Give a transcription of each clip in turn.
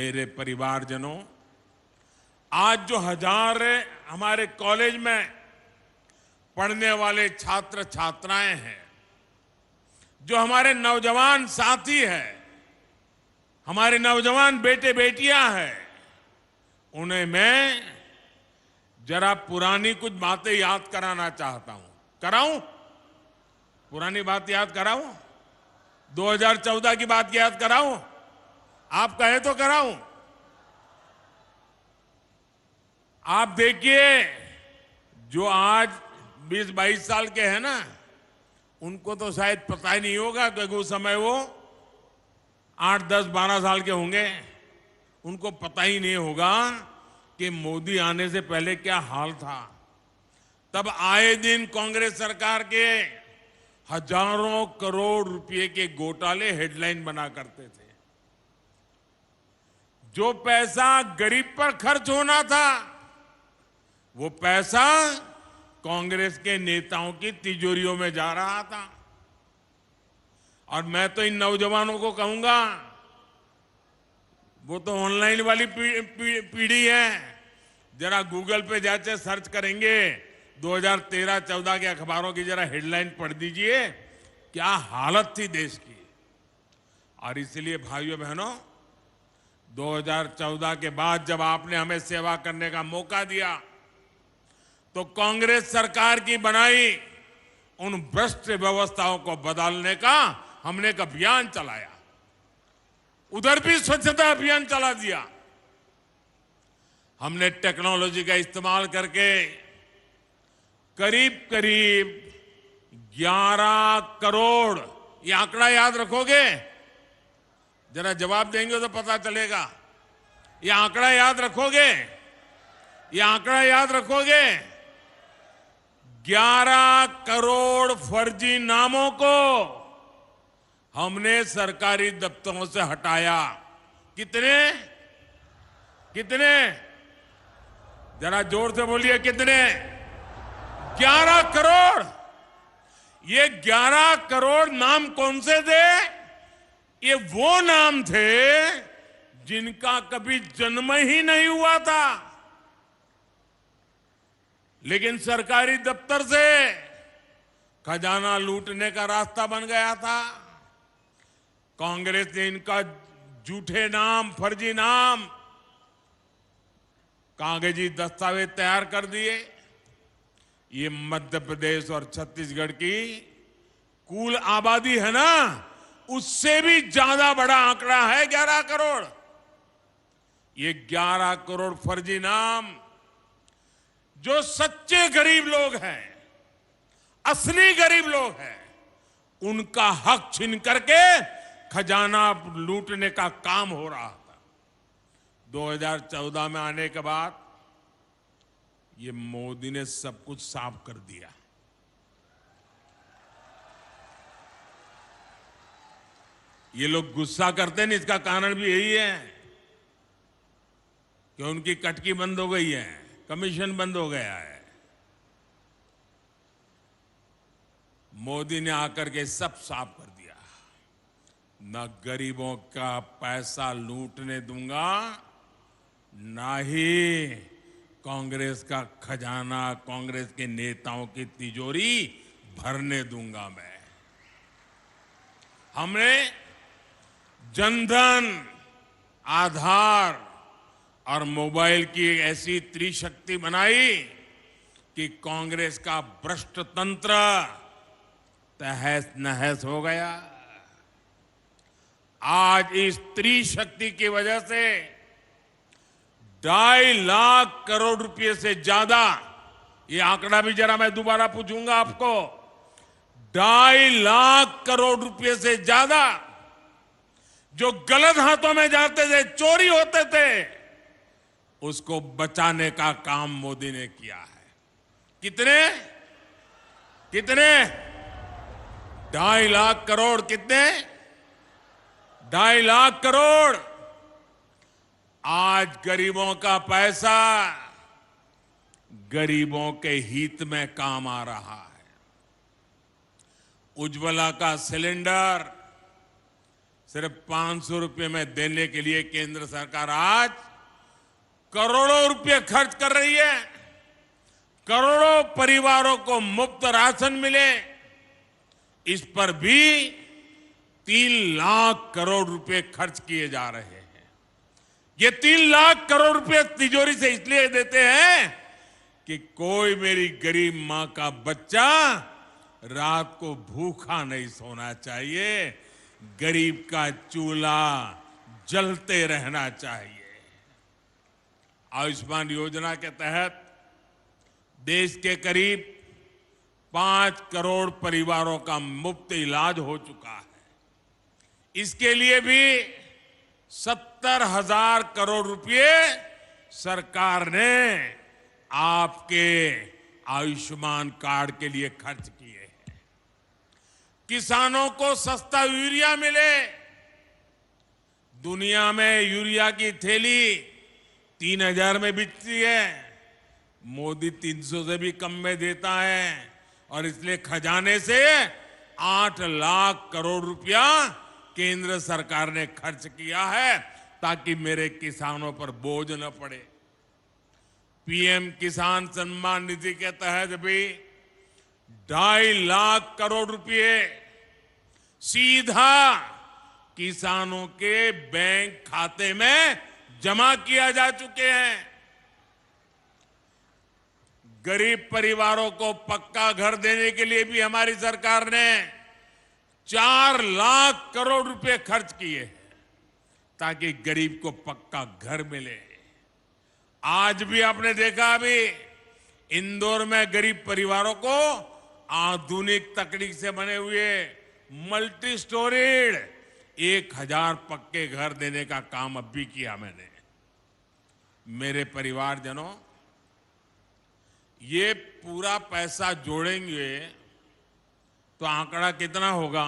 मेरे परिवारजनों, आज जो हजार हमारे कॉलेज में पढ़ने वाले छात्र छात्राएं हैं, जो हमारे नौजवान साथी हैं, हमारे नौजवान बेटे बेटियां हैं, उन्हें मैं जरा पुरानी कुछ बातें याद कराना चाहता हूं। कराऊं? पुरानी बात याद कराऊं? 2014 की बात याद कराऊं? आप कहें तो कराऊं। आप देखिए, जो आज 20-22 साल के हैं ना, उनको तो शायद पता ही नहीं होगा, क्योंकि उस समय वो 8, 10, 12 साल के होंगे। उनको पता ही नहीं होगा कि मोदी आने से पहले क्या हाल था। तब आए दिन कांग्रेस सरकार के हजारों करोड़ रुपए के घोटाले हेडलाइन बना करते थे। जो पैसा गरीब पर खर्च होना था, वो पैसा कांग्रेस के नेताओं की तिजोरियों में जा रहा था। और मैं तो इन नौजवानों को कहूंगा, वो तो ऑनलाइन वाली पीढ़ी है, जरा गूगल पे जाके सर्च करेंगे 2013-14 के अखबारों की जरा हेडलाइन पढ़ दीजिए, क्या हालत थी देश की। और इसलिए भाइयों बहनों, 2014 के बाद जब आपने हमें सेवा करने का मौका दिया, तो कांग्रेस सरकार की बनाई उन भ्रष्ट व्यवस्थाओं को बदलने का हमने एक अभियान चलाया। उधर भी स्वच्छता अभियान चला दिया। हमने टेक्नोलॉजी का इस्तेमाल करके करीब करीब 11 करोड़, ये आंकड़ा याद रखोगे? जरा जवाब देंगे तो पता चलेगा। ये आंकड़ा याद रखोगे? ये आंकड़ा याद रखोगे? 11 करोड़ फर्जी नामों को हमने सरकारी दफ्तरों से हटाया। कितने? कितने? जरा जोर से बोलिए, कितने? 11 करोड़। ये 11 करोड़ नाम कौन से थे? ये वो नाम थे जिनका कभी जन्म ही नहीं हुआ था, लेकिन सरकारी दफ्तर से खजाना लूटने का रास्ता बन गया था। कांग्रेस ने इनका झूठे नाम, फर्जी नाम, कागजी दस्तावेज तैयार कर दिए। ये मध्य प्रदेश और छत्तीसगढ़ की कुल आबादी है ना, उससे भी ज्यादा बड़ा आंकड़ा है 11 करोड़। ये 11 करोड़ फर्जी नाम, जो सच्चे गरीब लोग हैं, असली गरीब लोग हैं, उनका हक छीन करके खजाना लूटने का काम हो रहा था। 2014 में आने के बाद ये मोदी ने सब कुछ साफ कर दिया। ये लोग गुस्सा करते हैं, इसका कारण भी यही है कि उनकी कटकी बंद हो गई है, कमीशन बंद हो गया है। मोदी ने आकर के सब साफ कर दिया। न गरीबों का पैसा लूटने दूंगा, ना ही कांग्रेस का खजाना, कांग्रेस के नेताओं की तिजोरी भरने दूंगा मैं। हमने जनधन, आधार और मोबाइल की एक ऐसी त्रिशक्ति बनाई कि कांग्रेस का भ्रष्ट तंत्र तहस नहस हो गया। आज इस त्रिशक्ति की वजह से 2.5 लाख करोड़ रुपए से ज्यादा, ये आंकड़ा भी जरा मैं दोबारा पूछूंगा आपको, 2.5 लाख करोड़ रुपए से ज्यादा जो गलत हाथों में जाते थे, चोरी होते थे, उसको बचाने का काम मोदी ने किया है। कितने? कितने? 2.5 लाख करोड़। कितने? 2.5 लाख करोड़। आज गरीबों का पैसा गरीबों के हित में काम आ रहा है। उज्ज्वला का सिलेंडर सिर्फ 500 रुपये में देने के लिए केंद्र सरकार आज करोड़ों रुपए खर्च कर रही है। करोड़ों परिवारों को मुफ्त राशन मिले, इस पर भी 3 लाख करोड़ रुपए खर्च किए जा रहे हैं। ये 3 लाख करोड़ रुपए तिजोरी से इसलिए देते हैं कि कोई मेरी गरीब मां का बच्चा रात को भूखा नहीं सोना चाहिए, गरीब का चूल्हा जलते रहना चाहिए। आयुष्मान योजना के तहत देश के करीब 5 करोड़ परिवारों का मुफ्त इलाज हो चुका है। इसके लिए भी 70,000 करोड़ रुपए सरकार ने आपके आयुष्मान कार्ड के लिए खर्च किए हैं। किसानों को सस्ता यूरिया मिले। दुनिया में यूरिया की थैली 3,000 में बिकती है, मोदी 300 से भी कम में देता है और इसलिए खजाने से 8 लाख करोड़ रुपया केंद्र सरकार ने खर्च किया है ताकि मेरे किसानों पर बोझ न पड़े। पीएम किसान सम्मान निधि के तहत भी 2.5 लाख करोड़ रुपए सीधा किसानों के बैंक खाते में जमा किया जा चुके हैं। गरीब परिवारों को पक्का घर देने के लिए भी हमारी सरकार ने 4 लाख करोड़ रुपए खर्च किए हैं ताकि गरीब को पक्का घर मिले। आज भी आपने देखा, अभी इंदौर में गरीब परिवारों को आधुनिक तकनीक से बने हुए मल्टी स्टोरीड 1000 पक्के घर देने का काम अब भी किया मैंने। मेरे परिवारजनों, ये पूरा पैसा जोड़ेंगे तो आंकड़ा कितना होगा,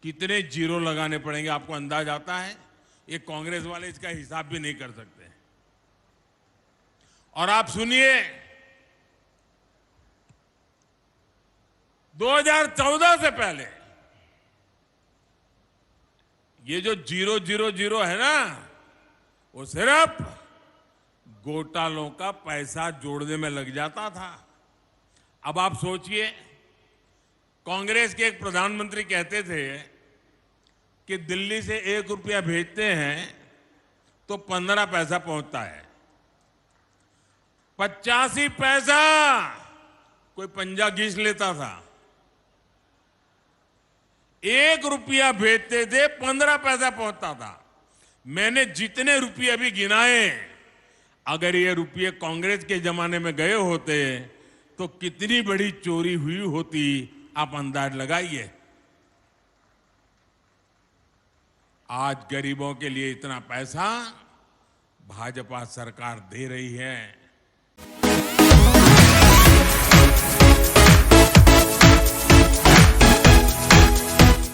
कितने जीरो लगाने पड़ेंगे, आपको अंदाज आता है? ये कांग्रेस वाले इसका हिसाब भी नहीं कर सकते। और आप सुनिए, 2014 से पहले ये जो 000 है ना, वो सिर्फ घोटालों का पैसा जोड़ने में लग जाता था। अब आप सोचिए, कांग्रेस के एक प्रधानमंत्री कहते थे कि दिल्ली से 1 रुपया भेजते हैं तो 15 पैसा पहुंचता है। 85 पैसा कोई पंजा घिस लेता था। 1 रुपया भेजते थे, 15 पैसा पहुंचता था। मैंने जितने रुपये अभी गिनाए, अगर ये रुपये कांग्रेस के जमाने में गए होते तो कितनी बड़ी चोरी हुई होती, आप अंदाज लगाइए। आज गरीबों के लिए इतना पैसा भाजपा सरकार दे रही है।